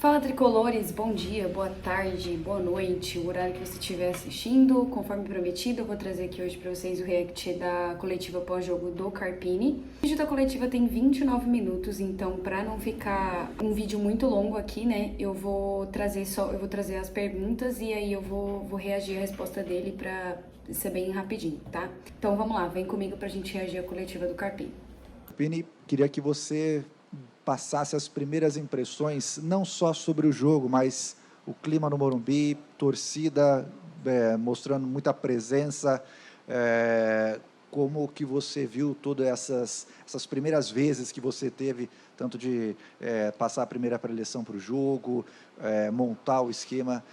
Fala tricolores, bom dia, boa tarde, boa noite, o horário que você estiver assistindo. Conforme prometido, eu vou trazer aqui hoje para vocês o react da coletiva pós-jogo do Carpini. O vídeo da coletiva tem 29 minutos, então para não ficar um vídeo muito longo aqui, né, eu vou trazer as perguntas e aí eu vou reagir à resposta dele para ser bem rapidinho, tá? Então vamos lá, vem comigo pra gente reagir à coletiva do Carpini. Carpini, queria que você passasse as primeiras impressões, não só sobre o jogo, mas o clima no Morumbi, torcida mostrando muita presença, como que você viu todas essas primeiras vezes que você teve, tanto de passar a primeira preleção para o jogo, montar o esquema,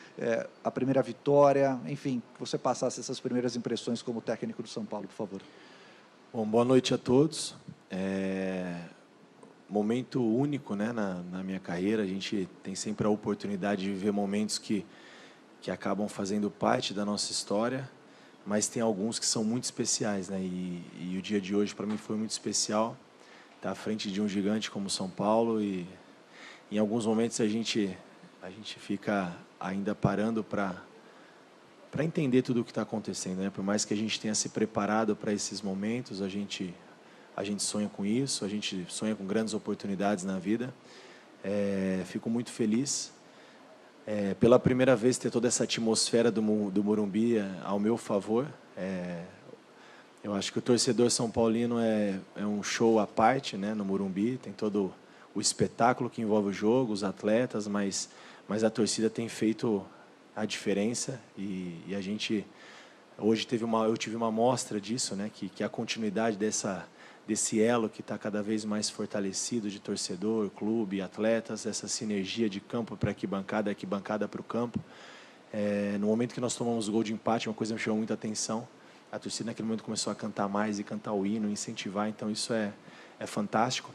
a primeira vitória, enfim, que você passasse essas primeiras impressões como técnico do São Paulo, por favor. Bom, boa noite a todos. Momento único, né, na minha carreira. A gente tem sempre a oportunidade de viver momentos que acabam fazendo parte da nossa história, mas tem alguns que são muito especiais, né? E o dia de hoje para mim foi muito especial. Estar à frente de um gigante como São Paulo, e em alguns momentos a gente fica ainda parando para entender tudo o que está acontecendo, né? Por mais que a gente tenha se preparado para esses momentos, a gente sonha com isso, a gente sonha com grandes oportunidades na vida. Fico muito feliz. Pela primeira vez ter toda essa atmosfera do Morumbi ao meu favor. Eu acho que o torcedor são paulino é um show à parte, né, no Morumbi. Tem todo o espetáculo que envolve o jogo, os atletas, mas a torcida tem feito a diferença, e a gente hoje eu tive uma amostra disso, né, que a continuidade desse elo que está cada vez mais fortalecido de torcedor, clube, atletas, essa sinergia de campo para arquibancada para o campo. No momento que nós tomamos o gol de empate, uma coisa me chamou muita atenção. A torcida naquele momento começou a cantar mais e cantar o hino, incentivar, então isso é fantástico.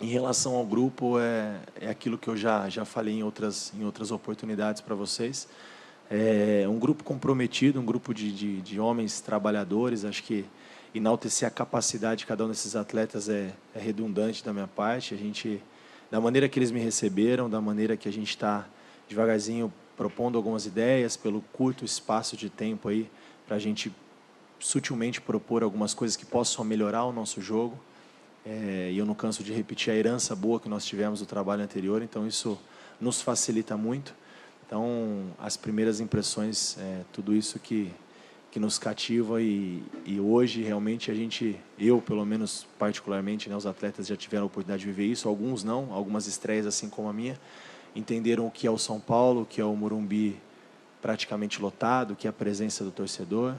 Em relação ao grupo, é aquilo que eu já falei em outras oportunidades para vocês. Um grupo comprometido, um grupo de homens trabalhadores. Acho que enaltecer a capacidade de cada um desses atletas é redundante da minha parte. Da maneira que eles me receberam, da maneira que a gente está devagarzinho propondo algumas ideias, pelo curto espaço de tempo aí, para a gente sutilmente propor algumas coisas que possam melhorar o nosso jogo. E eu não canso de repetir a herança boa que nós tivemos do trabalho anterior, então isso nos facilita muito. Então, as primeiras impressões, tudo isso que nos cativa, e hoje realmente eu pelo menos particularmente, né, os atletas já tiveram a oportunidade de viver isso, alguns não, algumas estreias assim como a minha, entenderam o que é o São Paulo, o que é o Morumbi praticamente lotado, o que é a presença do torcedor.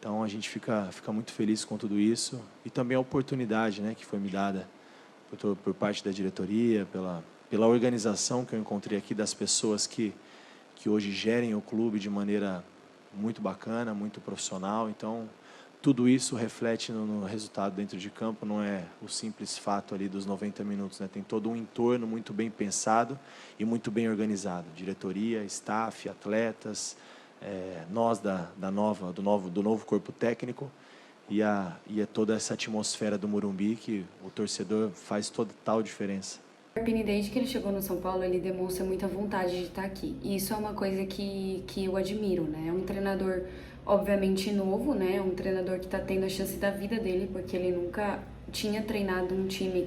Então a gente fica muito feliz com tudo isso, e também a oportunidade, né, que foi me dada por parte da diretoria, pela organização que eu encontrei aqui, das pessoas que hoje gerem o clube de maneira muito bacana, muito profissional. Então tudo isso reflete no resultado dentro de campo, não é o simples fato ali dos 90 minutos, né? Tem todo um entorno muito bem pensado e muito bem organizado, diretoria, staff, atletas, nós do novo corpo técnico, e é toda essa atmosfera do Morumbi que o torcedor faz total diferença. O Carpini, desde que ele chegou no São Paulo, ele demonstra muita vontade de estar aqui. E isso é uma coisa que eu admiro, né? É um treinador, obviamente, novo, né? Um treinador que está tendo a chance da vida dele, porque ele nunca tinha treinado um time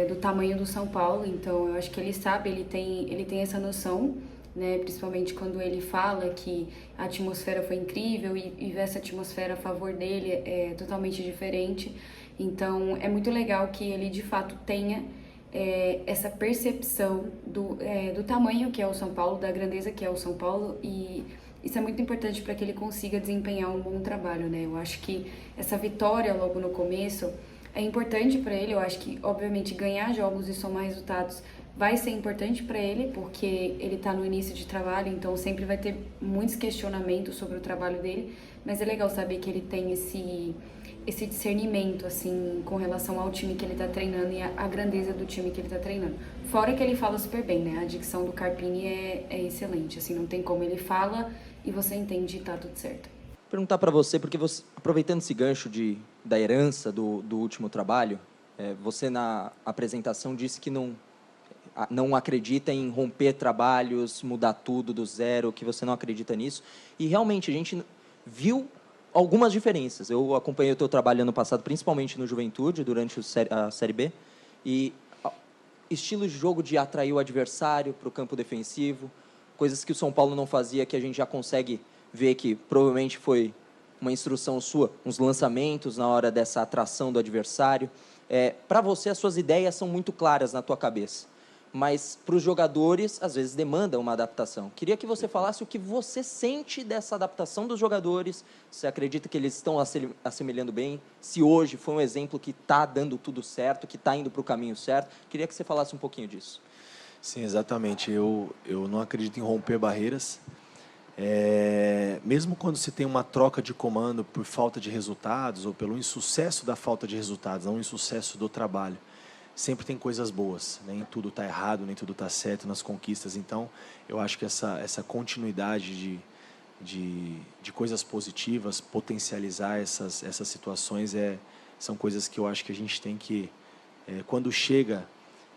do tamanho do São Paulo. Então, eu acho que ele sabe, ele tem essa noção, né? Principalmente quando ele fala que a atmosfera foi incrível, e ver essa atmosfera a favor dele é totalmente diferente. Então, é muito legal que ele, de fato, tenha essa percepção do tamanho que é o São Paulo, da grandeza que é o São Paulo, e isso é muito importante para que ele consiga desempenhar um bom trabalho, né? Eu acho que essa vitória logo no começo é importante para ele. Eu acho que, obviamente, ganhar jogos e somar resultados vai ser importante para ele, porque ele está no início de trabalho, então sempre vai ter muitos questionamentos sobre o trabalho dele, mas é legal saber que ele tem esse discernimento, assim, com relação ao time que ele está treinando e a grandeza do time que ele está treinando. Fora que ele fala super bem, né? A dicção do Carpini é excelente, assim, não tem como. Ele fala e você entende e tá tudo certo. Perguntar para você, porque aproveitando esse gancho da herança do último trabalho, você na apresentação disse que não não acredita em romper trabalhos, mudar tudo do zero, que você não acredita nisso. E realmente a gente viu algumas diferenças. Eu acompanhei o teu trabalho ano passado, principalmente no Juventude, durante a Série B, e estilo de jogo de atrair o adversário para o campo defensivo, coisas que o São Paulo não fazia, que a gente já consegue ver que provavelmente foi uma instrução sua, uns lançamentos na hora dessa atração do adversário. Para você, as suas ideias são muito claras na tua cabeça, mas para os jogadores, às vezes, demanda uma adaptação. Queria que você falasse o que você sente dessa adaptação dos jogadores, se acredita que eles estão assemelhando bem, se hoje foi um exemplo que está dando tudo certo, que está indo para o caminho certo. Queria que você falasse um pouquinho disso. Sim, exatamente. Eu não acredito em romper barreiras. Mesmo quando se tem uma troca de comando por falta de resultados ou pelo insucesso da falta de resultados, não o insucesso do trabalho, sempre tem coisas boas. Nem tudo está errado, nem tudo está certo nas conquistas. Então, eu acho que essa continuidade de coisas positivas, potencializar essas situações, são coisas que eu acho que a gente tem que, quando chega,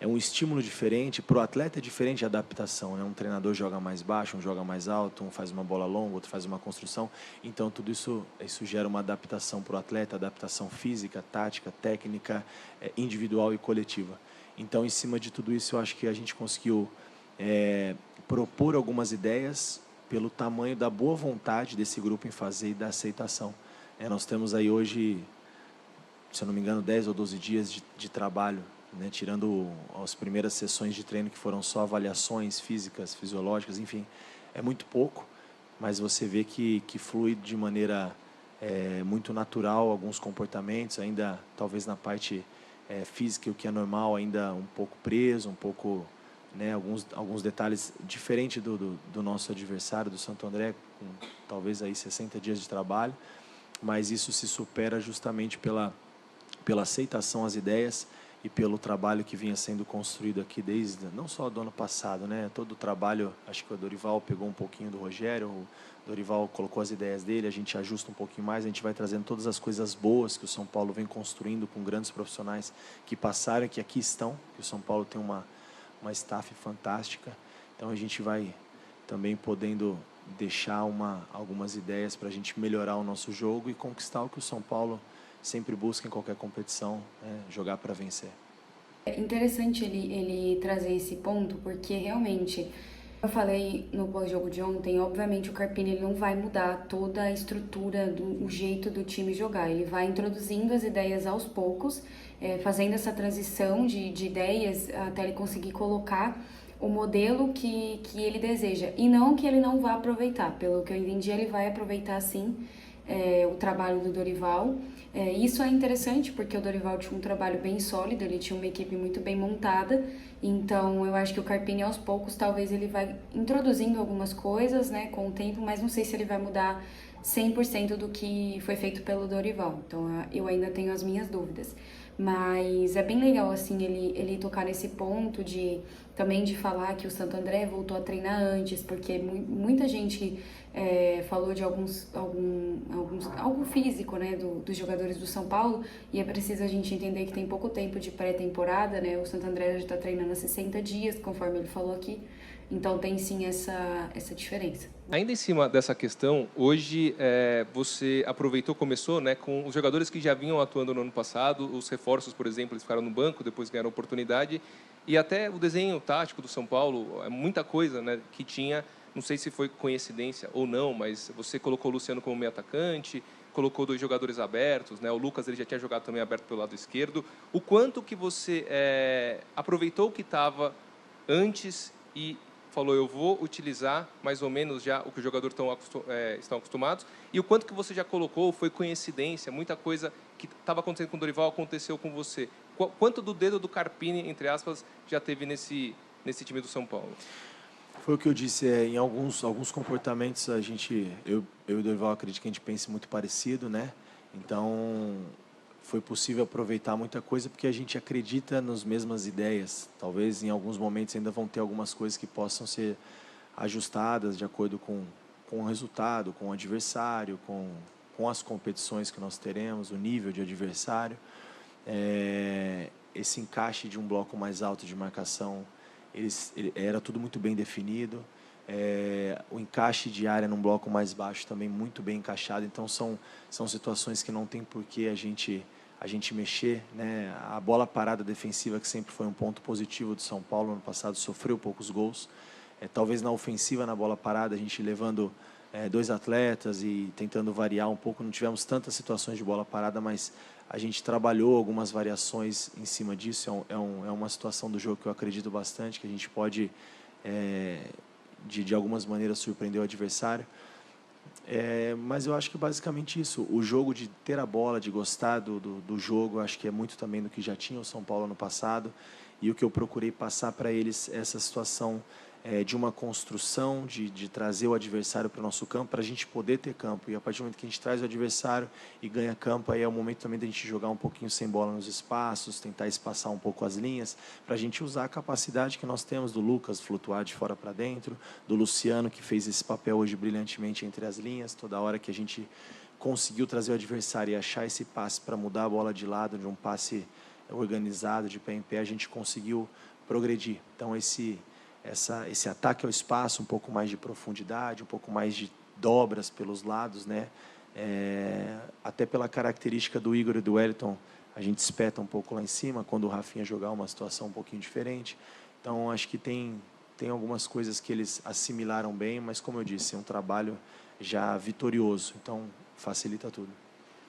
é um estímulo diferente. Para o atleta é diferente a adaptação, né? Um treinador joga mais baixo, um joga mais alto, um faz uma bola longa, outro faz uma construção. Então, tudo isso gera uma adaptação para o atleta, adaptação física, tática, técnica, individual e coletiva. Então, em cima de tudo isso, eu acho que a gente conseguiu propor algumas ideias pelo tamanho da boa vontade desse grupo em fazer e da aceitação. Nós temos aí hoje, se eu não me engano, 10 ou 12 dias de trabalho, né, tirando as primeiras sessões de treino que foram só avaliações físicas, fisiológicas, enfim, é muito pouco, mas você vê que flui de maneira muito natural alguns comportamentos, ainda talvez na parte física, o que é normal, ainda um pouco preso, um pouco, né, alguns detalhes diferentes do nosso adversário, do Santo André, com talvez aí 60 dias de trabalho, mas isso se supera justamente pela aceitação às ideias e pelo trabalho que vinha sendo construído aqui desde, não só do ano passado, né? Todo o trabalho, acho que o Dorival pegou um pouquinho do Rogério, o Dorival colocou as ideias dele, a gente ajusta um pouquinho mais, a gente vai trazendo todas as coisas boas que o São Paulo vem construindo com grandes profissionais que passaram, que aqui estão, que o São Paulo tem uma staff fantástica, então a gente vai também podendo deixar algumas ideias para a gente melhorar o nosso jogo e conquistar o que o São Paulo sempre busca em qualquer competição, né? Jogar para vencer. É interessante ele trazer esse ponto, porque realmente, eu falei no pós-jogo de ontem, obviamente o Carpini ele não vai mudar toda a estrutura, o jeito do time jogar, ele vai introduzindo as ideias aos poucos, fazendo essa transição de ideias até ele conseguir colocar o modelo que ele deseja, e não que ele não vá aproveitar, pelo que eu entendi, ele vai aproveitar sim o trabalho do Dorival. Isso é interessante porque o Dorival tinha um trabalho bem sólido, ele tinha uma equipe muito bem montada, então eu acho que o Carpini aos poucos talvez ele vai introduzindo algumas coisas, né, com o tempo, mas não sei se ele vai mudar 100% do que foi feito pelo Dorival, então eu ainda tenho as minhas dúvidas. Mas é bem legal, assim, ele tocar nesse ponto também de falar que o Santo André voltou a treinar antes, porque muita gente falou de algo físico, né, dos jogadores do São Paulo, e é preciso a gente entender que tem pouco tempo de pré-temporada, né, o Santo André já está treinando há 60 dias, conforme ele falou aqui, então tem sim essa diferença. Ainda em cima dessa questão, hoje você aproveitou, começou, né, com os jogadores que já vinham atuando no ano passado, os reforços, por exemplo, eles ficaram no banco, depois ganharam oportunidade, e até o desenho tático do São Paulo, muita coisa, né, que tinha, não sei se foi coincidência ou não, mas você colocou o Luciano como meio atacante, colocou 2 jogadores abertos, né, o Lucas ele já tinha jogado também aberto pelo lado esquerdo. O quanto que você aproveitou o que estava antes e falou, eu vou utilizar mais ou menos já o que os jogadores estão acostumados, e o quanto que você já colocou foi coincidência, muita coisa que estava acontecendo com o Dorival aconteceu com você. Quanto do dedo do Carpini, entre aspas, já teve nesse time do São Paulo? Foi o que eu disse, em alguns comportamentos eu e o Dorival acredito que a gente pense muito parecido, né? Então foi possível aproveitar muita coisa porque a gente acredita nas mesmas ideias. Talvez em alguns momentos ainda vão ter algumas coisas que possam ser ajustadas de acordo com o resultado, com o adversário, com as competições que nós teremos, o nível de adversário. Esse encaixe de um bloco mais alto de marcação era tudo muito bem definido. O encaixe de área num bloco mais baixo também muito bem encaixado. Então, são situações que não tem por que a gente mexer, né? A bola parada defensiva, que sempre foi um ponto positivo do São Paulo, ano passado sofreu poucos gols. Talvez na ofensiva, na bola parada, a gente levando 2 atletas e tentando variar um pouco. Não tivemos tantas situações de bola parada, mas a gente trabalhou algumas variações em cima disso. É uma situação do jogo que eu acredito bastante, que a gente pode, de algumas maneiras, surpreender o adversário. Mas eu acho que basicamente isso. O jogo de ter a bola, de gostar do jogo, eu acho que é muito também do que já tinha o São Paulo ano passado. E o que eu procurei passar para eles, essa situação de uma construção, de trazer o adversário para o nosso campo, para a gente poder ter campo. E a partir do momento que a gente traz o adversário e ganha campo, aí é o momento também da gente jogar um pouquinho sem bola nos espaços, tentar espaçar um pouco as linhas, para a gente usar a capacidade que nós temos do Lucas flutuar de fora para dentro, do Luciano, que fez esse papel hoje brilhantemente entre as linhas. Toda hora que a gente conseguiu trazer o adversário e achar esse passe para mudar a bola de lado, de um passe organizado, de pé em pé, a gente conseguiu progredir. Então, esse ataque ao espaço, um pouco mais de profundidade, um pouco mais de dobras pelos lados, né? Até pela característica do Igor e do Wellington, a gente espeta um pouco lá em cima, quando o Rafinha jogar uma situação um pouquinho diferente. Então, acho que tem algumas coisas que eles assimilaram bem, mas, como eu disse, é um trabalho já vitorioso, então facilita tudo.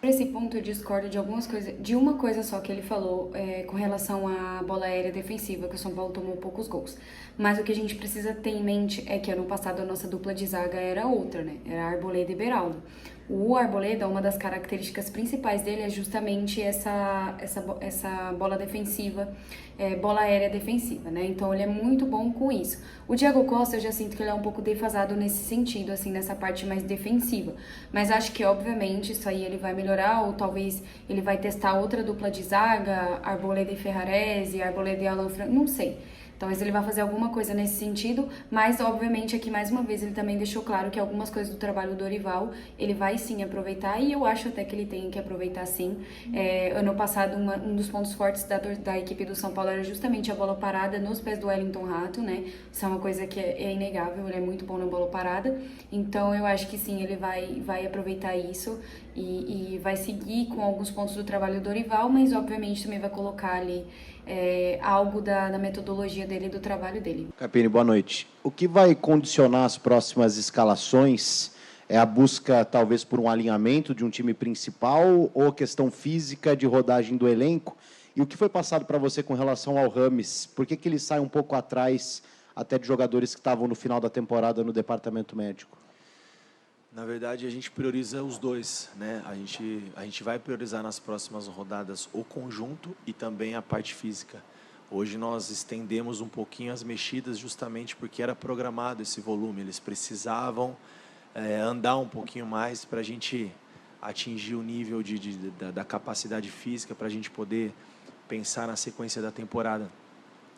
Por esse ponto, eu discordo de algumas coisas, de uma coisa só que ele falou com relação à bola aérea defensiva, que o São Paulo tomou poucos gols. Mas o que a gente precisa ter em mente é que ano passado a nossa dupla de zaga era outra, né? Era Arboleda e Beraldo. O Arboleda, uma das características principais dele é justamente essa bola defensiva, bola aérea defensiva, né? Então ele é muito bom com isso. O Diego Costa, eu já sinto que ele é um pouco defasado nesse sentido, assim, nessa parte mais defensiva. Mas acho que, obviamente, isso aí ele vai melhorar, ou talvez ele vai testar outra dupla de zaga, Arboleda e Ferrarese, Arboleda e Alan Franco, não sei. Talvez ele vá fazer alguma coisa nesse sentido, mas obviamente aqui mais uma vez ele também deixou claro que algumas coisas do trabalho do Dorival ele vai sim aproveitar, e eu acho até que ele tem que aproveitar sim. Ano passado um dos pontos fortes da equipe do São Paulo era justamente a bola parada nos pés do Wellington Rato, né? Isso é uma coisa que é inegável, ele é muito bom na bola parada, então eu acho que sim, ele vai aproveitar isso e vai seguir com alguns pontos do trabalho do Dorival, mas obviamente também vai colocar ali algo da metodologia dele e do trabalho dele. Carpini, boa noite. O que vai condicionar as próximas escalações é a busca, talvez, por um alinhamento de um time principal ou questão física de rodagem do elenco? E o que foi passado para você com relação ao Rames? Por que ele sai um pouco atrás até de jogadores que estavam no final da temporada no departamento médico? Na verdade, a gente prioriza os dois, né? A gente vai priorizar nas próximas rodadas o conjunto e também a parte física. Hoje nós estendemos um pouquinho as mexidas justamente porque era programado esse volume. Eles precisavam andar um pouquinho mais para a gente atingir o nível da capacidade física, para a gente poder pensar na sequência da temporada.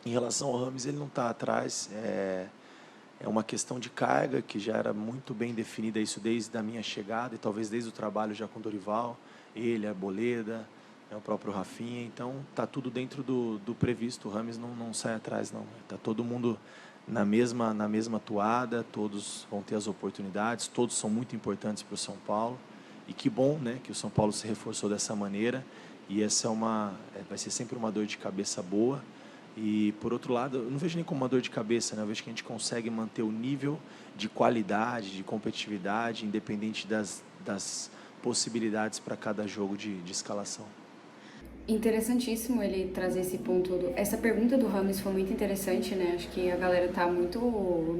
Em relação ao Rames, ele não está atrás. É uma questão de carga, que já era muito bem definida isso desde a minha chegada, e talvez desde o trabalho já com o Dorival, ele, a Arboleda, o próprio Rafinha. Então, está tudo dentro do previsto. O Rames não sai atrás, não. Está todo mundo na mesma toada, todos vão ter as oportunidades, todos são muito importantes para o São Paulo. E que bom, né, que o São Paulo se reforçou dessa maneira. E essa vai ser sempre uma dor de cabeça boa. E, por outro lado, eu não vejo nem como uma dor de cabeça, né? Eu vejo que a gente consegue manter o nível de qualidade, de competitividade, independente das possibilidades para cada jogo de escalação. Interessantíssimo ele trazer esse ponto. Essa pergunta do Rames foi muito interessante, né? Acho que a galera tá muito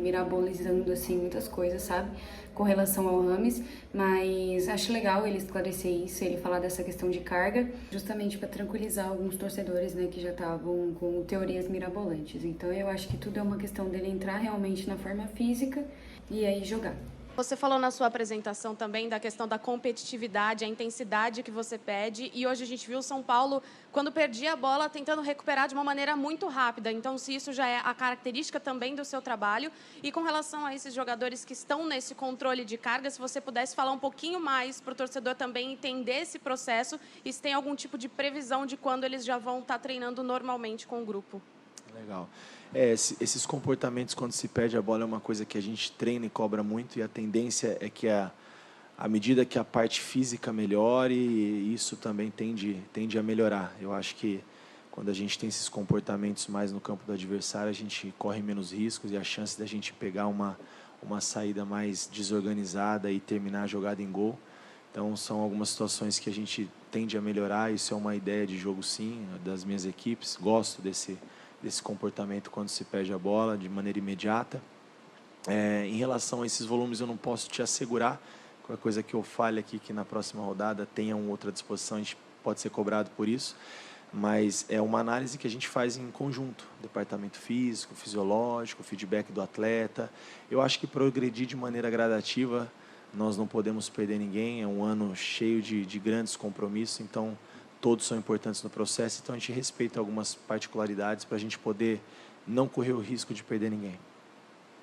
mirabolizando, assim, muitas coisas, sabe? Com relação ao Rames, mas acho legal ele esclarecer isso, ele falar dessa questão de carga, justamente para tranquilizar alguns torcedores, né, que já estavam com teorias mirabolantes. Então eu acho que tudo é uma questão dele entrar realmente na forma física e aí jogar. Você falou na sua apresentação também da questão da competitividade, a intensidade que você pede, e hoje a gente viu o São Paulo, quando perdia a bola, tentando recuperar de uma maneira muito rápida. Então, se isso já é a característica também do seu trabalho, e com relação a esses jogadores que estão nesse controle de carga, se você pudesse falar um pouquinho mais para o torcedor também entender esse processo, e se tem algum tipo de previsão de quando eles já vão estar treinando normalmente com o grupo. Legal. Esses comportamentos, quando se perde a bola, é uma coisa que a gente treina e cobra muito, e a tendência é que, à medida que a parte física melhore, isso também tende a melhorar. Eu acho que quando a gente tem esses comportamentos mais no campo do adversário, a gente corre menos riscos, e a chance da gente pegar uma saída mais desorganizada e terminar a jogada em gol. Então, são algumas situações que a gente tende a melhorar. Isso é uma ideia de jogo, sim, das minhas equipes. Gosto desse comportamento quando se perde a bola de maneira imediata. Em relação a esses volumes, eu não posso te assegurar. Qualquer coisa que eu fale aqui, que na próxima rodada tenha outra disposição, a gente pode ser cobrado por isso. Mas é uma análise que a gente faz em conjunto. Departamento físico, fisiológico, feedback do atleta. Eu acho que progredir de maneira gradativa, nós não podemos perder ninguém. É um ano cheio de grandes compromissos, então todos são importantes no processo, então a gente respeita algumas particularidades para a gente poder não correr o risco de perder ninguém.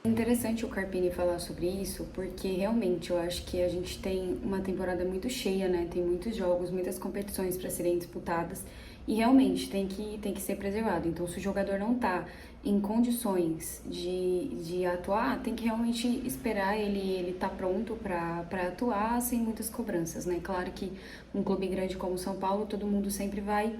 É interessante o Carpini falar sobre isso, porque realmente eu acho que a gente tem uma temporada muito cheia, né? Tem muitos jogos, muitas competições para serem disputadas e realmente tem que ser preservado. Então, se o jogador não está em condições de atuar, tem que realmente esperar ele tá pronto para atuar sem muitas cobranças, né? Claro que um clube grande como São Paulo, todo mundo sempre vai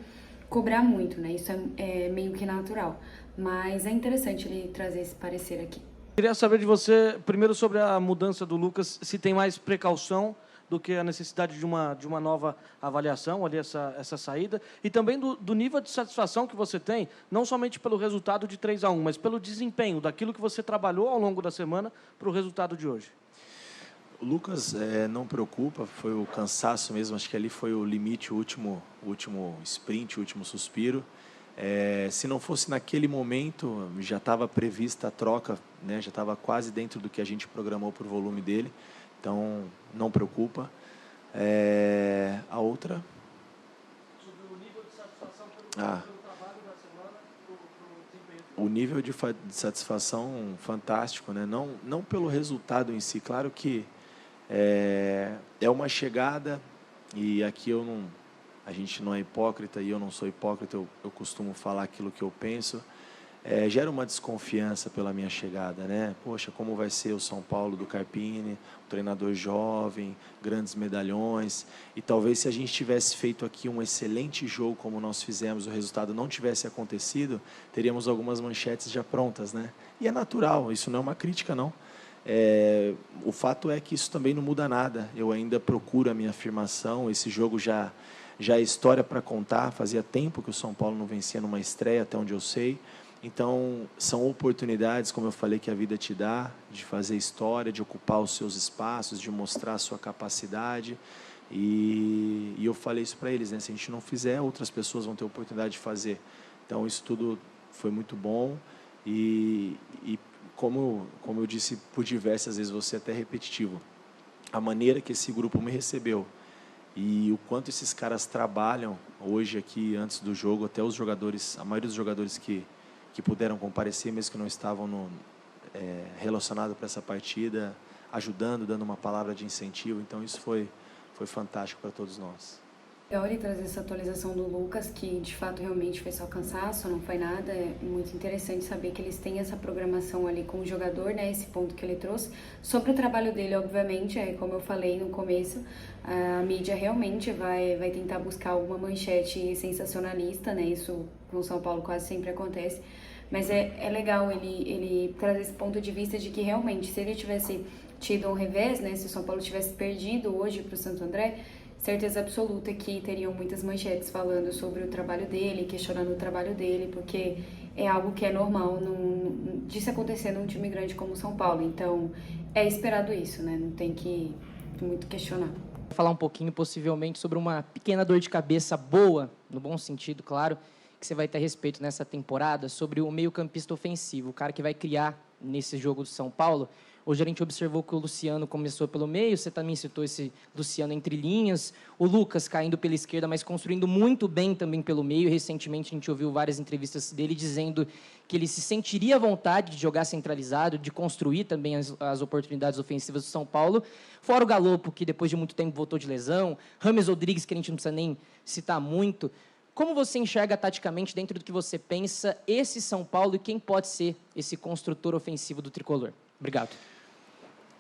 cobrar muito, né? Isso é meio que natural. Mas é interessante ele trazer esse parecer aqui. Queria saber de você, primeiro, sobre a mudança do Lucas, se tem mais precaução do que a necessidade de uma nova avaliação, ali essa saída, e também do nível de satisfação que você tem, não somente pelo resultado de 3-1, mas pelo desempenho, daquilo que você trabalhou ao longo da semana para o resultado de hoje. O Lucas não preocupa, foi o cansaço mesmo, acho que ali foi o limite, o último sprint, o último suspiro. Se não fosse naquele momento, já estava prevista a troca, né? Já estava quase dentro do que a gente programou por volume dele, então não preocupa. A outra? Sobre o nível de satisfação pelo trabalho da semana, pro desempenho. O nível de satisfação fantástico, né? Não pelo resultado em si, claro que é uma chegada, e aqui a gente não é hipócrita, e eu não sou hipócrita, eu costumo falar aquilo que eu penso. Gera uma desconfiança pela minha chegada, né? Poxa, como vai ser o São Paulo do Carpini, um treinador jovem, grandes medalhões, e talvez se a gente tivesse feito aqui um excelente jogo como nós fizemos, o resultado não tivesse acontecido, teríamos algumas manchetes já prontas, né? E é natural, isso não é uma crítica, não. O fato é que isso também não muda nada, eu ainda procuro a minha afirmação, esse jogo já é história para contar, fazia tempo que o São Paulo não vencia numa estreia, até onde eu sei. Então, são oportunidades, como eu falei, que a vida te dá, de fazer história, de ocupar os seus espaços, de mostrar a sua capacidade. E eu falei isso para eles, né? Se a gente não fizer, outras pessoas vão ter oportunidade de fazer. Então, isso tudo foi muito bom. E como eu disse por diversas vezes, vou ser até repetitivo, a maneira que esse grupo me recebeu e o quanto esses caras trabalham hoje aqui, antes do jogo, até os jogadores, a maioria dos jogadores que puderam comparecer, mesmo que não estavam relacionados para essa partida, ajudando, dando uma palavra de incentivo. Então, isso foi fantástico para todos nós. Legal ele trazer essa atualização do Lucas, que de fato realmente foi só cansaço, não foi nada. É muito interessante saber que eles têm essa programação ali com o jogador, né? Esse ponto que ele trouxe. Sobre o trabalho dele, obviamente, como eu falei no começo, a mídia realmente vai tentar buscar alguma manchete sensacionalista, né? Isso com o São Paulo quase sempre acontece. Mas é legal ele trazer esse ponto de vista de que realmente, se ele tivesse tido um revés, né? Se o São Paulo tivesse perdido hoje para o Santo André, certeza absoluta que teriam muitas manchetes falando sobre o trabalho dele, questionando o trabalho dele, porque é algo que é normal de se acontecer num time grande como o São Paulo. Então, é esperado isso, né? Não tem que muito questionar. Vou falar um pouquinho, possivelmente, sobre uma pequena dor de cabeça boa, no bom sentido, claro, que você vai ter a respeito nessa temporada, sobre o meio-campista ofensivo, o cara que vai criar nesse jogo do São Paulo. Hoje a gente observou que o Luciano começou pelo meio, você também citou esse Luciano entre linhas, o Lucas caindo pela esquerda, mas construindo muito bem também pelo meio. Recentemente a gente ouviu várias entrevistas dele dizendo que ele se sentiria à vontade de jogar centralizado, de construir também as oportunidades ofensivas do São Paulo. Fora o Galopo, que depois de muito tempo voltou de lesão, Rames Rodrigues, que a gente não precisa nem citar muito. Como você enxerga taticamente, dentro do que você pensa, esse São Paulo e quem pode ser esse construtor ofensivo do tricolor? Obrigado.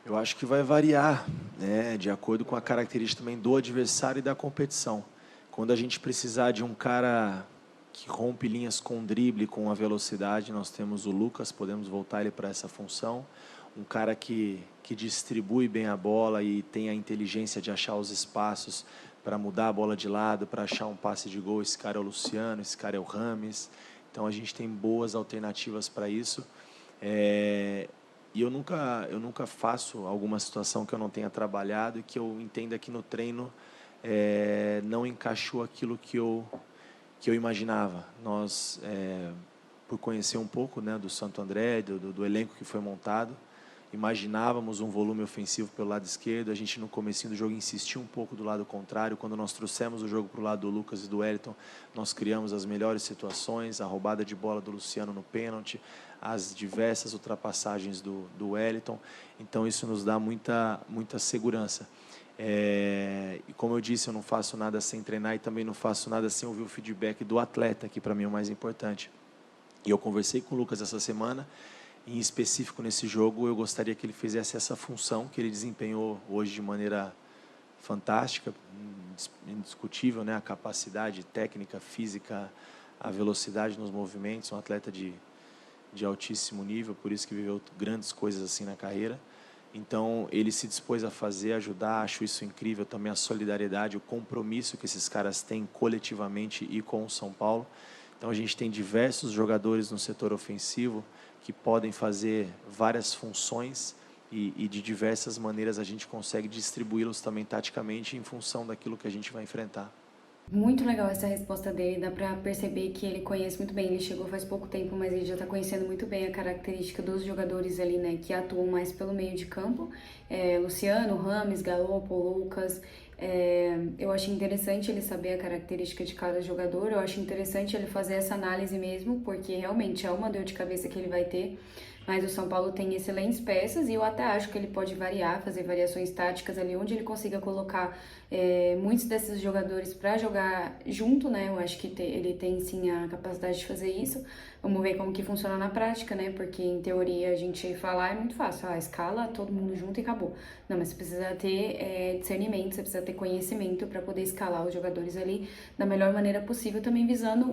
Eu acho que vai variar, né, de acordo com a característica também do adversário e da competição. Quando a gente precisar de um cara que rompe linhas com drible, com a velocidade, nós temos o Lucas, podemos voltar ele para essa função. Um cara que distribui bem a bola e tem a inteligência de achar os espaços para mudar a bola de lado, para achar um passe de gol. Esse cara é o Luciano, esse cara é o Rames. Então a gente tem boas alternativas para isso. E eu nunca faço alguma situação que eu não tenha trabalhado e que eu entenda que no treino não encaixou aquilo que eu imaginava. Nós, por conhecer um pouco, né, do Santo André, do elenco que foi montado, imaginávamos um volume ofensivo pelo lado esquerdo. A gente, no comecinho do jogo, insistiu um pouco do lado contrário. Quando nós trouxemos o jogo para o lado do Lucas e do Wellington, nós criamos as melhores situações, a roubada de bola do Luciano no pênalti, as diversas ultrapassagens do Wellington. Então, isso nos dá muita segurança. E como eu disse, eu não faço nada sem treinar e também não faço nada sem ouvir o feedback do atleta, que para mim é o mais importante. E eu conversei com o Lucas essa semana. Em específico, nesse jogo, eu gostaria que ele fizesse essa função que ele desempenhou hoje de maneira fantástica, indiscutível, né? A capacidade técnica, física, a velocidade nos movimentos, um atleta de altíssimo nível, por isso que viveu grandes coisas assim na carreira. Então, ele se dispôs a fazer, ajudar, acho isso incrível também, a solidariedade, o compromisso que esses caras têm coletivamente e com o São Paulo. Então, a gente tem diversos jogadores no setor ofensivo que podem fazer várias funções e de diversas maneiras a gente consegue distribuí-los também taticamente em função daquilo que a gente vai enfrentar. Muito legal essa resposta dele, dá pra perceber que ele conhece muito bem, ele chegou faz pouco tempo, mas ele já tá conhecendo muito bem a característica dos jogadores ali, né, que atuam mais pelo meio de campo, Luciano, Rames, Galopo, Lucas. Eu acho interessante ele saber a característica de cada jogador, eu acho interessante ele fazer essa análise mesmo, porque realmente é uma dor de cabeça que ele vai ter. Mas o São Paulo tem excelentes peças e eu até acho que ele pode variar, fazer variações táticas ali, onde ele consiga colocar muitos desses jogadores para jogar junto, né? Eu acho que ele tem sim a capacidade de fazer isso. Vamos ver como que funciona na prática, né? Porque em teoria a gente falar é muito fácil, escala todo mundo junto e acabou. Não, mas você precisa ter discernimento, você precisa ter conhecimento para poder escalar os jogadores ali da melhor maneira possível, também visando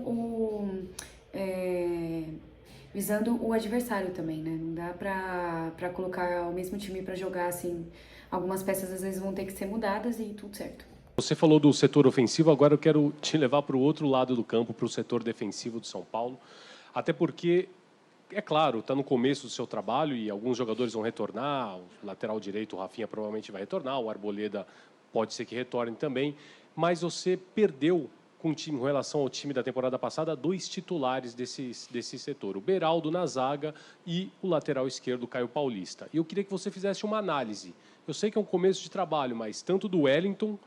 o adversário também, né? Não dá pra colocar o mesmo time pra jogar, assim. Algumas peças às vezes vão ter que ser mudadas e tudo certo. Você falou do setor ofensivo, agora eu quero te levar para o outro lado do campo, para o setor defensivo do São Paulo. Até porque, é claro, está no começo do seu trabalho e alguns jogadores vão retornar. O lateral direito, o Rafinha, provavelmente vai retornar. O Arboleda pode ser que retorne também. Mas você perdeu com relação ao time da temporada passada, 2 titulares desse setor, o Beraldo na zaga e o lateral esquerdo, Caio Paulista. E eu queria que você fizesse uma análise. Eu sei que é um começo de trabalho, mas tanto do Wellington,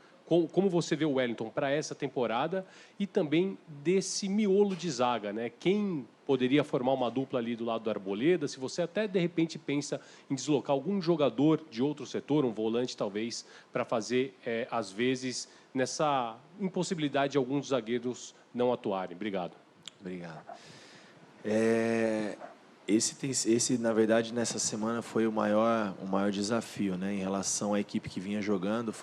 como você vê o Wellington para essa temporada, e também desse miolo de zaga, né? Quem poderia formar uma dupla ali do lado do Arboleda, se você até de repente pensa em deslocar algum jogador de outro setor, um volante talvez, para fazer, às vezes, nessa impossibilidade de alguns zagueiros não atuarem. Obrigado. Obrigado. Esse, na verdade, nessa semana foi o maior desafio, né? Em relação à equipe que vinha jogando,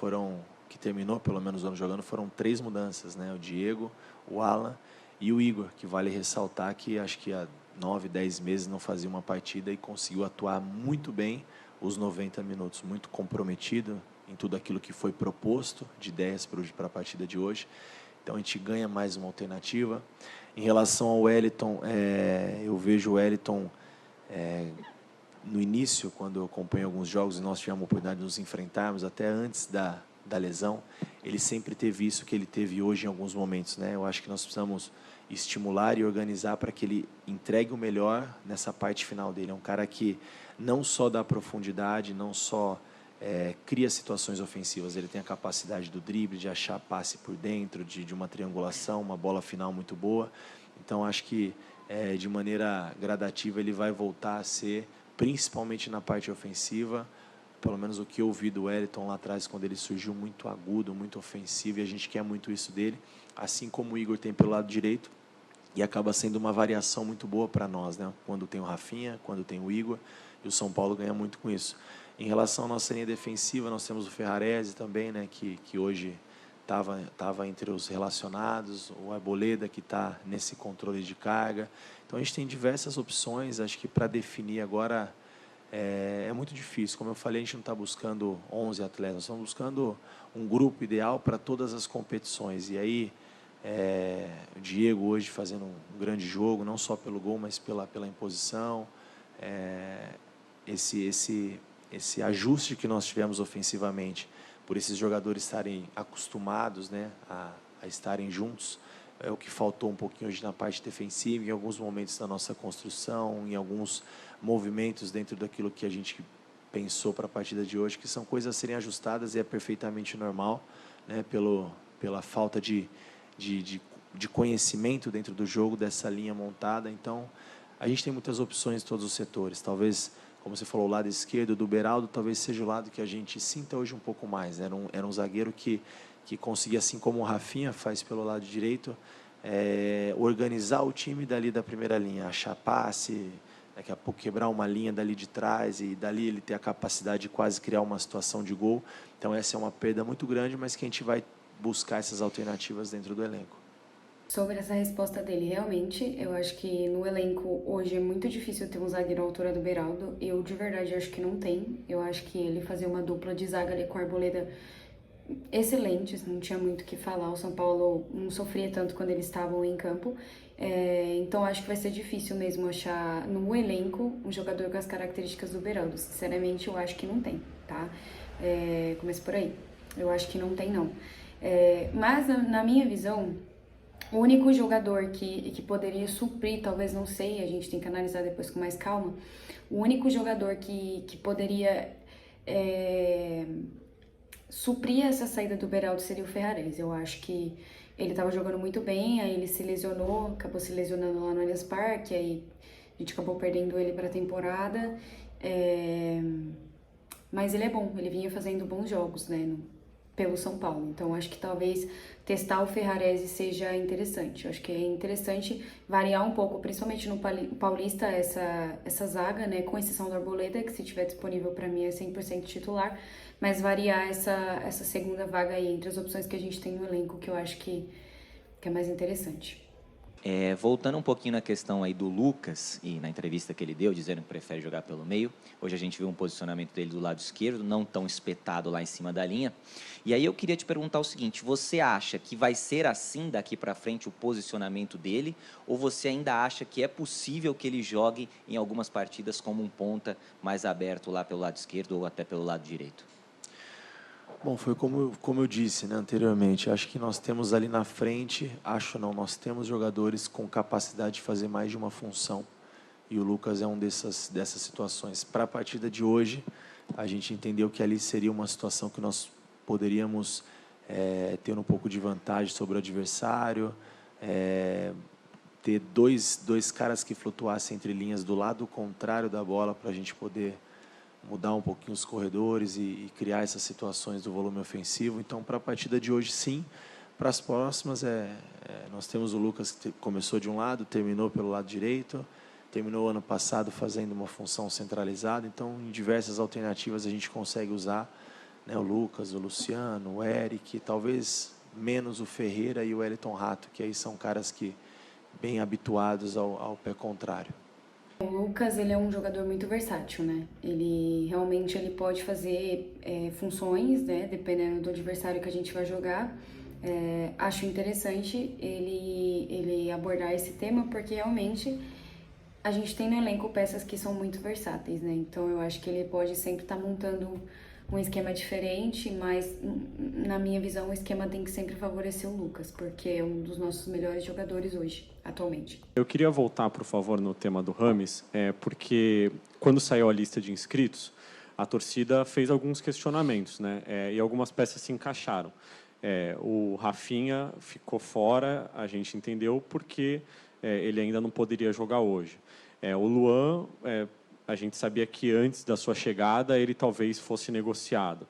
que terminou pelo menos o ano jogando, foram 3 mudanças, né? O Diego, o Alan e o Igor, que vale ressaltar que acho que há 9, 10 meses não fazia uma partida e conseguiu atuar muito bem os 90 minutos, muito comprometido em tudo aquilo que foi proposto de ideias para a partida de hoje. Então a gente ganha mais uma alternativa. Em relação ao Wellington, eu vejo o Wellington no início, quando eu acompanho alguns jogos e nós tivemos a oportunidade de nos enfrentarmos até antes da lesão, ele sempre teve isso que ele teve hoje em alguns momentos, né? Eu acho que nós precisamos estimular e organizar para que ele entregue o melhor nessa parte final dele. É um cara que não só dá profundidade, não só cria situações ofensivas, ele tem a capacidade do drible, de achar passe por dentro, de uma triangulação, uma bola final muito boa. Então, acho que de maneira gradativa ele vai voltar a ser, principalmente na parte ofensiva, pelo menos o que eu vi do Wellington lá atrás, quando ele surgiu muito agudo, muito ofensivo, e a gente quer muito isso dele, assim como o Igor tem pelo lado direito, e acaba sendo uma variação muito boa para nós, né? Quando tem o Rafinha, quando tem o Igor, e o São Paulo ganha muito com isso. Em relação à nossa linha defensiva, nós temos o Ferrarese também, né? Que hoje estava entre os relacionados, o Arboleda, que está nesse controle de carga. Então a gente tem diversas opções, acho que para definir agora é muito difícil. Como eu falei, a gente não está buscando 11 atletas, nós estamos buscando um grupo ideal para todas as competições. E aí, o Diego hoje fazendo um grande jogo, não só pelo gol, mas pela imposição. Esse ajuste que nós tivemos ofensivamente, por esses jogadores estarem acostumados, né, a estarem juntos, é o que faltou um pouquinho hoje na parte defensiva, em alguns momentos da nossa construção, em alguns movimentos dentro daquilo que a gente pensou para a partida de hoje, que são coisas a serem ajustadas e é perfeitamente normal, né, pela falta de conhecimento dentro do jogo, dessa linha montada. Então, a gente tem muitas opções em todos os setores. Talvez, como você falou, o lado esquerdo do Beraldo, talvez seja o lado que a gente sinta hoje um pouco mais. Era um zagueiro que conseguia, assim como o Rafinha faz pelo lado direito, organizar o time dali da primeira linha, achar passe, daqui a pouco quebrar uma linha dali de trás e dali ele ter a capacidade de quase criar uma situação de gol. Então essa é uma perda muito grande, mas que a gente vai buscar essas alternativas dentro do elenco. Sobre essa resposta dele, realmente, eu acho que no elenco hoje é muito difícil ter um zagueiro à altura do Beraldo. Eu, de verdade, acho que não tem. Eu acho que ele fazia uma dupla de zaga ali com a Arboleda excelentes, não tinha muito o que falar. O São Paulo não sofria tanto quando eles estavam em campo. Então, acho que vai ser difícil mesmo achar no elenco um jogador com as características do Beraldo. Sinceramente, eu acho que não tem, tá? Começa por aí. Eu acho que não tem, não. Mas, na minha visão, o único jogador que poderia suprir, talvez, não sei, a gente tem que analisar depois com mais calma, o único jogador que poderia suprir essa saída do Beraldo seria o Ferrarese. Eu acho que ele estava jogando muito bem, aí ele se lesionou, acabou se lesionando lá no Allianz Parque, aí a gente acabou perdendo ele para a temporada, mas ele é bom, ele vinha fazendo bons jogos, né, pelo São Paulo. Então, acho que talvez testar o Ferrarese seja interessante. Eu acho que é interessante variar um pouco, principalmente no Paulista, essa zaga, né, com exceção do Arboleda, que se tiver disponível para mim é 100% titular, mas variar essa segunda vaga aí entre as opções que a gente tem no elenco, que eu acho que é mais interessante. Voltando um pouquinho na questão aí do Lucas, e na entrevista que ele deu, dizendo que prefere jogar pelo meio, hoje a gente viu um posicionamento dele do lado esquerdo, não tão espetado lá em cima da linha, e aí eu queria te perguntar o seguinte, você acha que vai ser assim daqui para frente o posicionamento dele, ou você ainda acha que é possível que ele jogue em algumas partidas como um ponta mais aberto lá pelo lado esquerdo ou até pelo lado direito? Bom, foi como eu disse, né, anteriormente, acho que nós temos ali na frente, nós temos jogadores com capacidade de fazer mais de uma função, e o Lucas é um dessas situações. Para a partida de hoje, a gente entendeu que ali seria uma situação que nós poderíamos ter um pouco de vantagem sobre o adversário, ter dois caras que flutuassem entre linhas do lado contrário da bola para a gente poder mudar um pouquinho os corredores e criar essas situações do volume ofensivo. Então, para a partida de hoje, sim. Para as próximas, nós temos o Lucas que começou de um lado, terminou pelo lado direito, terminou ano passado fazendo uma função centralizada. Então, em diversas alternativas, a gente consegue usar, né, o Lucas, o Luciano, o Eric, talvez menos o Ferreira e o Wellington Rato, que aí são caras que bem habituados ao pé contrário. O Lucas, ele é um jogador muito versátil, né? Ele realmente pode fazer funções, né? Dependendo do adversário que a gente vai jogar. Acho interessante ele abordar esse tema, porque realmente a gente tem no elenco peças que são muito versáteis, né? Então eu acho que ele pode sempre estar montando um esquema diferente, mas na minha visão o esquema tem que sempre favorecer o Lucas, porque é um dos nossos melhores jogadores hoje, atualmente. Eu queria voltar, por favor, no tema do Rames, porque quando saiu a lista de inscritos, a torcida fez alguns questionamentos, né? E algumas peças se encaixaram. O Rafinha ficou fora, a gente entendeu, porque ele ainda não poderia jogar hoje. O Luan a gente sabia que antes da sua chegada ele talvez fosse negociado.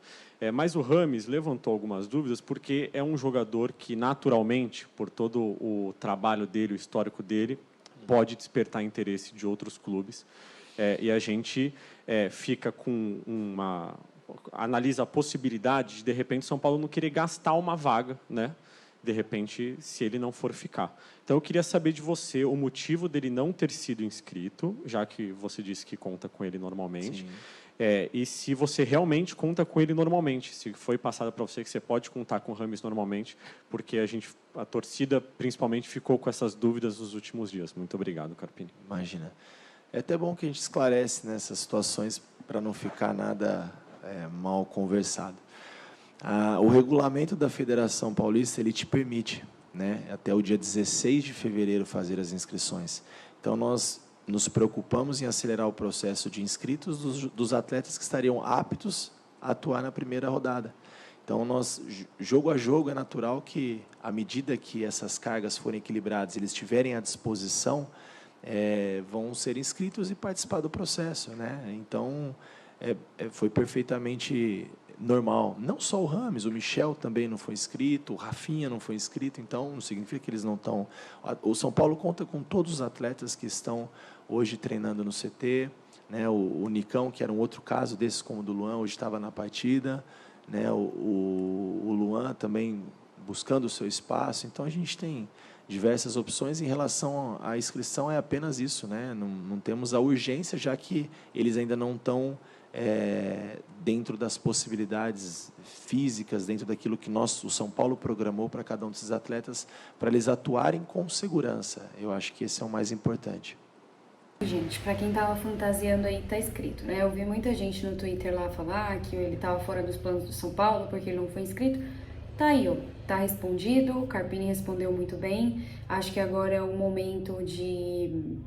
Mas o Rames levantou algumas dúvidas porque é um jogador que, naturalmente, por todo o trabalho dele, o histórico dele, pode despertar interesse de outros clubes. E a gente fica com analisa a possibilidade de repente, São Paulo não querer gastar uma vaga, né? De repente, se ele não for ficar. Então, eu queria saber de você o motivo dele não ter sido inscrito, já que você disse que conta com ele normalmente. E se você realmente conta com ele normalmente, se foi passado para você que você pode contar com o Rames normalmente, porque a torcida, principalmente, ficou com essas dúvidas nos últimos dias. Muito obrigado, Carpini. Imagina. É até bom que a gente esclarece nessas situações para não ficar nada mal conversado. O regulamento da Federação Paulista ele te permite, né, até o dia 16 de fevereiro fazer as inscrições. Então nós nos preocupamos em acelerar o processo de inscritos dos atletas que estariam aptos a atuar na primeira rodada. Então nós, jogo a jogo, é natural que à medida que essas cargas forem equilibradas, eles estiverem à disposição, vão ser inscritos e participar do processo, né? Então foi perfeitamente normal. Não só o Rames, o Michel também não foi inscrito, o Rafinha não foi inscrito, então não significa que eles não estão... O São Paulo conta com todos os atletas que estão hoje treinando no CT, né? O Nicão, que era um outro caso desses como o do Luan, hoje estava na partida, né? O Luan também buscando o seu espaço, então a gente tem diversas opções. Em relação à inscrição, é apenas isso, né? Não temos a urgência, já que eles ainda não estão dentro das possibilidades físicas, dentro daquilo que o São Paulo programou para cada um desses atletas, para eles atuarem com segurança. Eu acho que esse é o mais importante. Gente, para quem tava fantasiando aí, tá escrito, né? Eu vi muita gente no Twitter lá falar que ele tava fora dos planos do São Paulo porque ele não foi inscrito. Tá aí, ó, tá respondido, o Carpini respondeu muito bem. Acho que agora é o momento de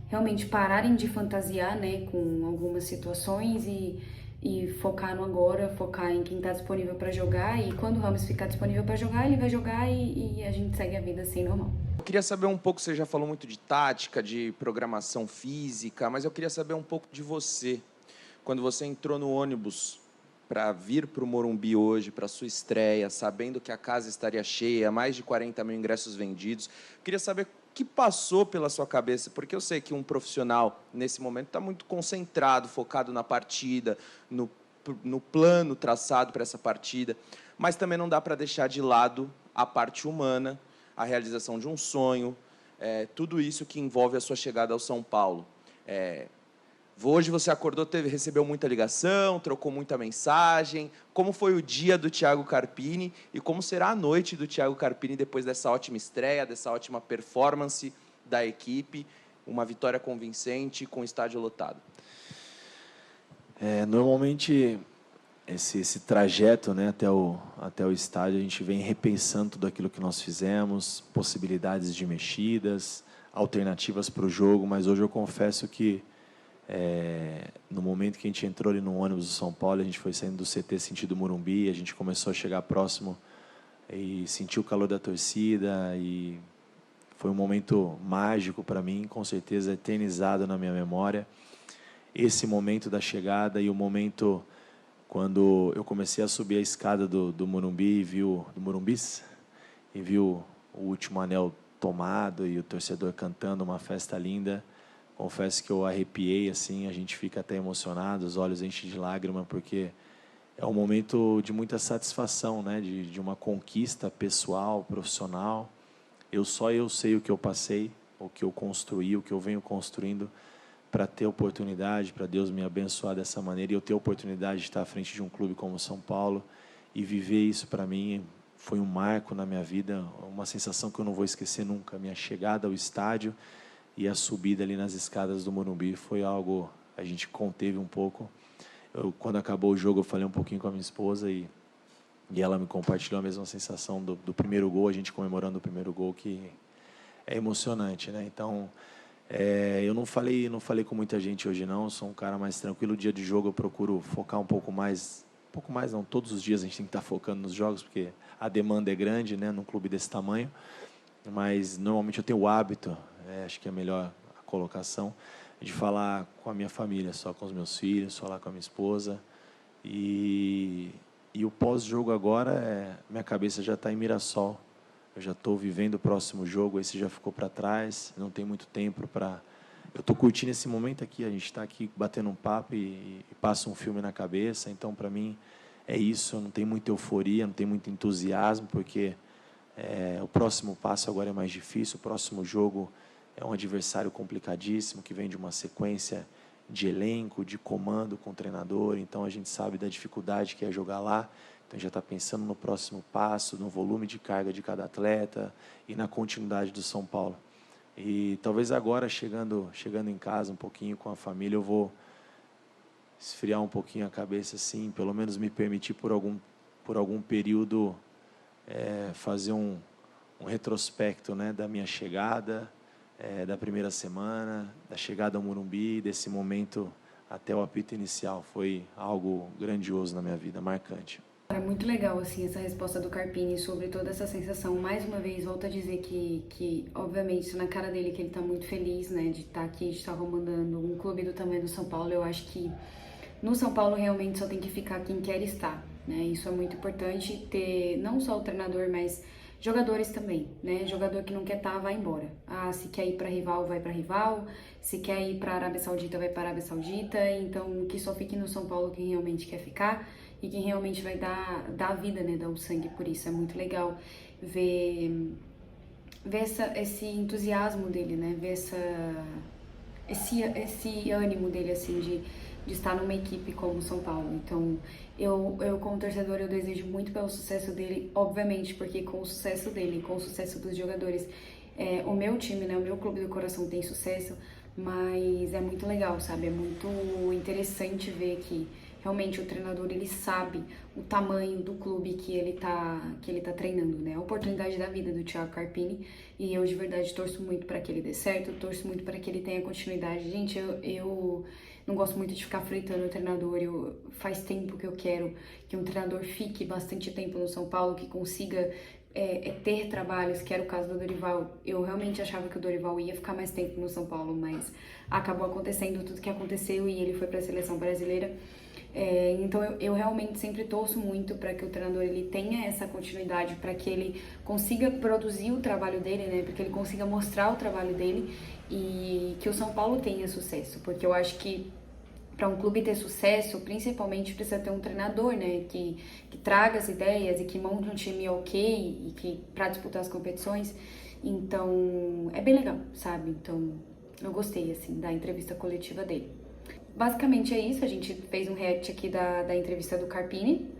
realmente pararem de fantasiar, né, com algumas situações e focar no agora, focar em quem tá disponível para jogar. E quando o Rames ficar disponível para jogar, ele vai jogar e a gente segue a vida assim, normal. Eu queria saber um pouco, você já falou muito de tática, de programação física, mas eu queria saber um pouco de você. Quando você entrou no ônibus para vir para o Morumbi hoje, para a sua estreia, sabendo que a casa estaria cheia, mais de 40 mil ingressos vendidos, eu queria saber o que passou pela sua cabeça, porque eu sei que um profissional, nesse momento, está muito concentrado, focado na partida, no plano traçado para essa partida, mas também não dá para deixar de lado a parte humana, a realização de um sonho, tudo isso que envolve a sua chegada ao São Paulo. Hoje você acordou, recebeu muita ligação, trocou muita mensagem. Como foi o dia do Thiago Carpini e como será a noite do Thiago Carpini depois dessa ótima estreia, dessa ótima performance da equipe, uma vitória convincente com o estádio lotado? Normalmente esse trajeto, né, até o estádio, a gente vem repensando tudo aquilo que nós fizemos, possibilidades de mexidas, alternativas para o jogo, mas hoje eu confesso que no momento que a gente entrou ali no ônibus do São Paulo, a gente foi saindo do CT sentido Morumbi, a gente começou a chegar próximo e sentiu o calor da torcida, e foi um momento mágico para mim, com certeza eternizado na minha memória. Esse momento da chegada e o momento quando eu comecei a subir a escada do Morumbi, do Morumbis, e viu o último anel tomado e o torcedor cantando, uma festa linda. Confesso que eu arrepiei, assim, a gente fica até emocionado, os olhos enchem de lágrima, porque é um momento de muita satisfação, né? De uma conquista pessoal, profissional. Eu sei o que eu passei, o que eu construí, o que eu venho construindo para ter oportunidade, para Deus me abençoar dessa maneira, e eu ter a oportunidade de estar à frente de um clube como o São Paulo e viver isso para mim foi um marco na minha vida, uma sensação que eu não vou esquecer nunca. A minha chegada ao estádio e a subida ali nas escadas do Morumbi foi algo, a gente conteve um pouco. Quando acabou o jogo, eu falei um pouquinho com a minha esposa e ela me compartilhou a mesma sensação do primeiro gol, a gente comemorando o primeiro gol, que é emocionante, né? Então, eu não falei com muita gente hoje não, sou um cara mais tranquilo. O dia de jogo eu procuro focar um pouco mais não, todos os dias a gente tem que estar focando nos jogos, porque a demanda é grande, né, num clube desse tamanho, mas normalmente eu tenho o hábito, acho que é melhor a colocação, de falar com a minha família, só com os meus filhos, falar com a minha esposa. E o pós-jogo agora, minha cabeça já está em Mirassol. Eu já estou vivendo o próximo jogo, esse já ficou para trás, não tem muito tempo para... Eu estou curtindo esse momento aqui, a gente está aqui batendo um papo e passa um filme na cabeça, então para mim é isso, não tem muita euforia, não tem muito entusiasmo, porque o próximo passo agora é mais difícil, o próximo jogo é um adversário complicadíssimo, que vem de uma sequência de elenco, de comando com o treinador, então a gente sabe da dificuldade que é jogar lá, então já está pensando no próximo passo, no volume de carga de cada atleta e na continuidade do São Paulo. E talvez agora, chegando em casa um pouquinho com a família, eu vou esfriar um pouquinho a cabeça, assim, pelo menos me permitir por algum período fazer um retrospecto, né, da minha chegada, da primeira semana, da chegada ao Morumbi, desse momento até o apito inicial. Foi algo grandioso na minha vida, marcante. É muito legal, assim, essa resposta do Carpini sobre toda essa sensação. Mais uma vez, volto a dizer que obviamente, isso na cara dele, que ele tá muito feliz, né, de estar aqui, de estar comandando um clube do tamanho do São Paulo. Eu acho que no São Paulo realmente só tem que ficar quem quer estar, né? Isso é muito importante, ter não só o treinador, mas jogadores também, né? Jogador que não quer estar, vai embora. Ah, se quer ir para rival, vai para rival. Se quer ir para Arábia Saudita, vai para Arábia Saudita. Então, que só fique no São Paulo quem realmente quer ficar e quem realmente vai dar a vida, né? Dar o sangue por isso. É muito legal ver esse entusiasmo dele, né? Ver esse ânimo dele, assim, de estar numa equipe como o São Paulo. Então, eu como torcedor, eu desejo muito pelo sucesso dele, obviamente, porque com o sucesso dele, com o sucesso dos jogadores, o meu time, né, o meu clube do coração tem sucesso, mas é muito legal, sabe? É muito interessante ver que realmente o treinador, ele sabe o tamanho do clube que ele tá treinando, né? A oportunidade da vida do Thiago Carpini, e eu de verdade torço muito para que ele dê certo, torço muito para que ele tenha continuidade. Gente, eu não gosto muito de ficar fritando o treinador. Faz tempo que eu quero que um treinador fique bastante tempo no São Paulo, que consiga ter trabalhos, que era o caso do Dorival. Eu realmente achava que o Dorival ia ficar mais tempo no São Paulo, mas acabou acontecendo tudo que aconteceu e ele foi para a seleção brasileira. Então eu realmente sempre torço muito para que o treinador ele tenha essa continuidade, para que ele consiga produzir o trabalho dele, né? Para que ele consiga mostrar o trabalho dele e que o São Paulo tenha sucesso, porque eu acho que para um clube ter sucesso, principalmente precisa ter um treinador, né, que traga as ideias e que monte um time ok e que para disputar as competições. Então, é bem legal, sabe? Então, eu gostei, assim, da entrevista coletiva dele. Basicamente é isso, a gente fez um react aqui da entrevista do Carpini.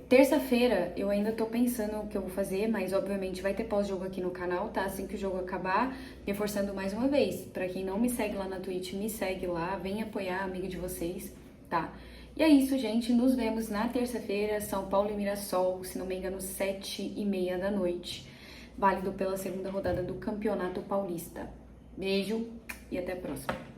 Terça-feira eu ainda tô pensando o que eu vou fazer, mas obviamente vai ter pós-jogo aqui no canal, tá? Assim que o jogo acabar, reforçando mais uma vez, pra quem não me segue lá na Twitch, me segue lá, vem apoiar a amiga de vocês, tá? E é isso, gente, nos vemos na terça-feira, São Paulo e Mirassol, se não me engano, 7h30 da noite, válido pela segunda rodada do Campeonato Paulista. Beijo e até a próxima.